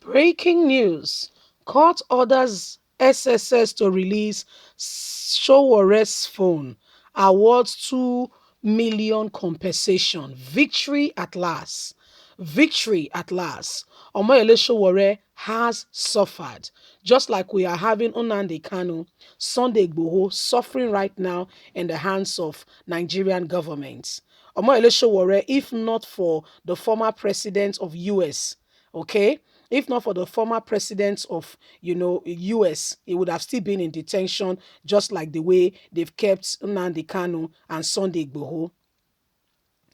Breaking news. Court orders SSS to release Sowore'S phone. Awards 2 million compensation. Victory at last. Victory at last. Omoyele Sowore has suffered. Just like we are having Nnamdi Kanu, Sunday Igboho suffering right now in the hands of Nigerian government. Omoyele Sowore, if not for the former president of US, okay, if not for the former president of, US, he would have still been in detention, just like the way they've kept Nnamdi Kanu and Sunday Igboho.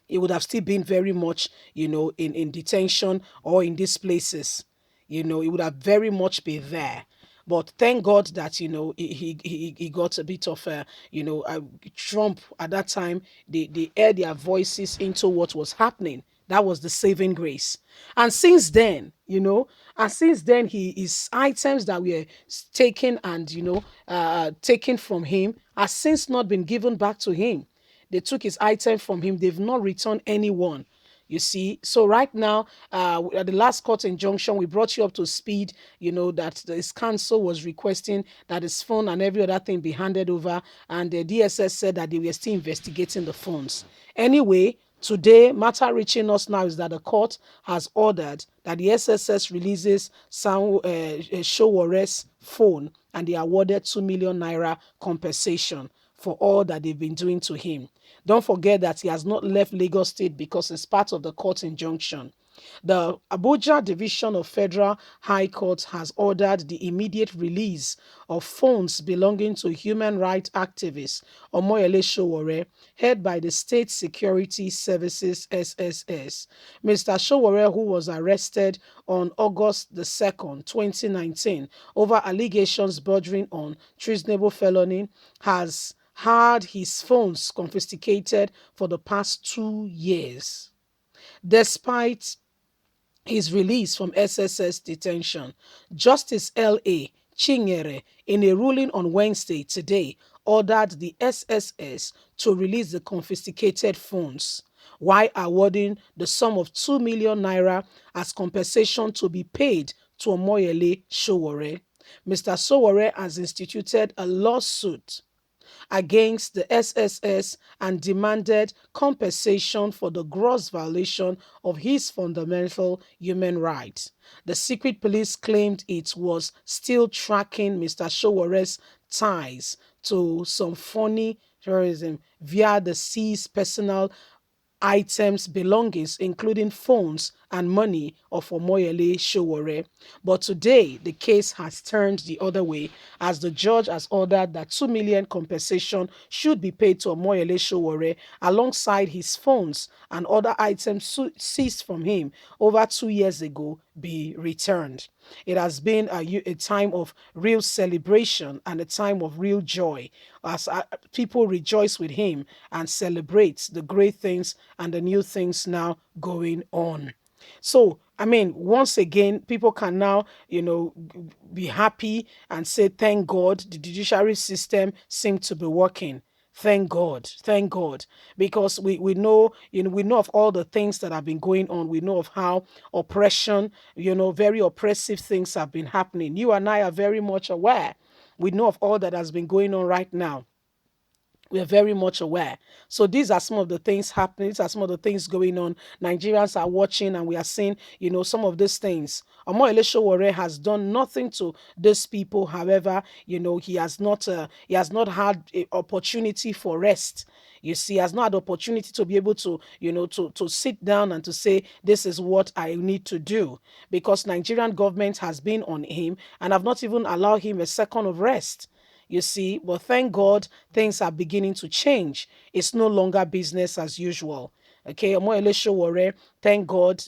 He would have still been very much, in detention or in these places. He would have very much been there. But thank God that he got a bit of Trump at that time. They aired their voices into what was happening. That was the saving grace. And since then, he his items that were taken and taken from him has since not been given back to him. They took his item from him. They've not returned anyone. You see, so right now, at the last court injunction, we brought you up to speed. That his counsel was requesting that his phone and every other thing be handed over, and the DSS said that they were still investigating the phones. Anyway, today, matter reaching us now is that the court has ordered that the SSS releases Sowore'S phone, and they awarded 2 million naira compensation for all that they've been doing to him. Don't forget that he has not left Lagos State because it's part of the court injunction. The Abuja Division of Federal High Court has ordered the immediate release of phones belonging to human rights activist Omoyele Sowore, head by the State Security Services SSS. Mr. Sowore, who was arrested on August the 2nd, 2019, over allegations bordering on treasonable felony, has had his phones confiscated for the past 2 years. Despite his release from SSS detention, Justice L.A. Chinyere, in a ruling on Wednesday today, ordered the SSS to release the confiscated phones while awarding the sum of 2 million naira as compensation to be paid to Omoyele Sowore. Mr. Sowore has instituted a lawsuit against the SSS and demanded compensation for the gross violation of his fundamental human rights. The secret police claimed it was still tracking Mr. Sowore's ties to some funny terrorism via the seized personal items, belongings, including phones and money of Omoyele Sowore. But today, the case has turned the other way as the judge has ordered that 2 million compensation should be paid to Omoyele Sowore alongside his phones and other items seized from him over 2 years ago be returned. It has been a time of real celebration and a time of real joy as people rejoice with him and celebrate the great things and the new things now going on. So, I mean, once again, people can now, be happy and say, thank God, the judiciary system seems to be working. Thank God, thank God, because we know, we know of all the things that have been going on. We know of how oppression, very oppressive things have been happening. You and I are very much aware. We know of all that has been going on right now. We are very much aware. So these are some of the things happening. These are some of the things going on. Nigerians are watching and we are seeing, some of these things. Omoyele Sowore has done nothing to these people. However, he has not had an opportunity for rest. You see, he has not had opportunity to be able to, to sit down and to say, this is what I need to do. Because Nigerian government has been on him and have not even allowed him a second of rest. You see, but thank God things are beginning to change. It's no longer business as usual. Okay, Omoyele Sowore, thank God,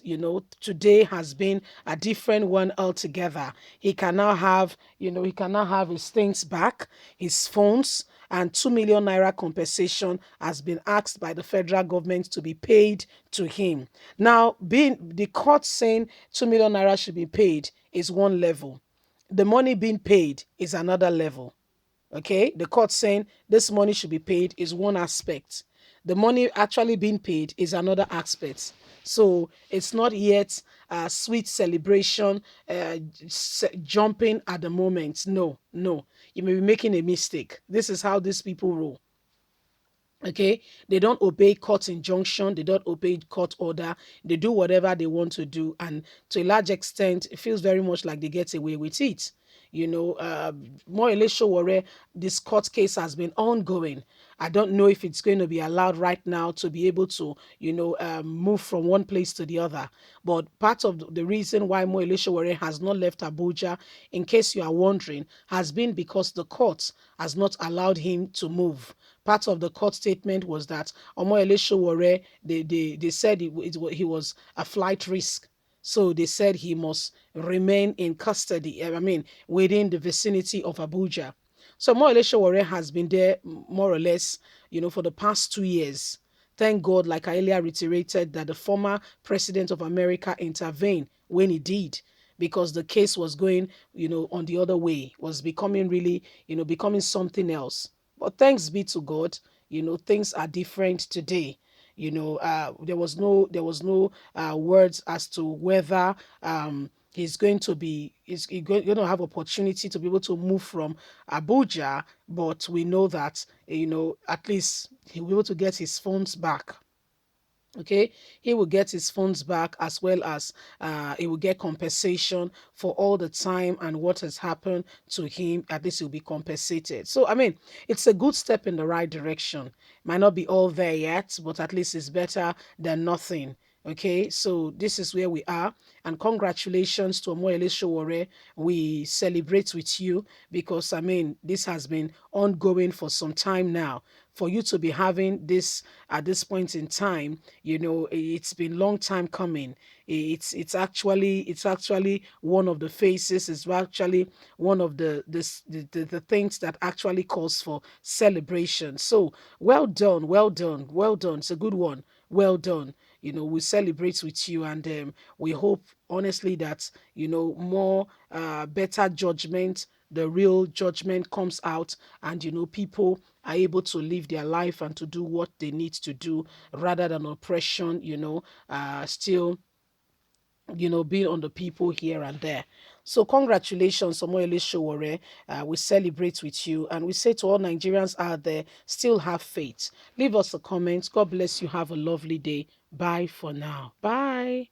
today has been a different one altogether. He can now have, his things back, his phones, and 2 million naira compensation has been asked by the federal government to be paid to him. Now, being the court saying 2 million naira should be paid is one level. The money being paid is another level. Okay, the court saying this money should be paid is one aspect. The money actually being paid is another aspect. So it's not yet sweet celebration, jumping at the moment. No, no, you may be making a mistake. This is how these people roll. Okay, they don't obey court injunction, they don't obey court order, they do whatever they want to do, and to a large extent it feels very much like they get away with it. More Sowore, this court case has been ongoing. I don't know if it's going to be allowed right now to be able to move from one place to the other. But part of the reason why More Sowore has not left Abuja, in case you are wondering, has been because the court has not allowed him to move. Part of the court statement was that Omoyele Sowore, they said he was a flight risk. So they said he must remain in custody, within the vicinity of Abuja. So Omoyele Sowore has been there more or less, for the past 2 years. Thank God, like I earlier reiterated, that the former president of America intervened when he did, because the case was going, on the other way, was becoming really, becoming something else. But thanks be to God, things are different today. There was no words as to whether going to have opportunity to be able to move from Abuja, but we know that at least he will be able to get his phones back. Okay, he will get his funds back, as well as he will get compensation for all the time and what has happened to him. At least he'll be compensated. So it's a good step in the right direction. Might not be all there yet, but at least it's better than nothing. Okay, so this is where we are, and congratulations to Omoyele Sowore. We celebrate with you, because this has been ongoing for some time now. For you to be having this at this point in time, it's been long time coming. It's actually one of the faces. It's actually one of the things that actually calls for celebration. So well done, well done, well done. It's a good one. Well done. We celebrate with you, and we hope honestly that more better judgment, the real judgment comes out, and people are able to live their life and to do what they need to do, rather than oppression, still being on the people here and there. So congratulations, Omoyele Sowore. We celebrate with you, and we say to all Nigerians out there, still have faith. Leave us a comment. God bless you. Have a lovely day. Bye for now. Bye.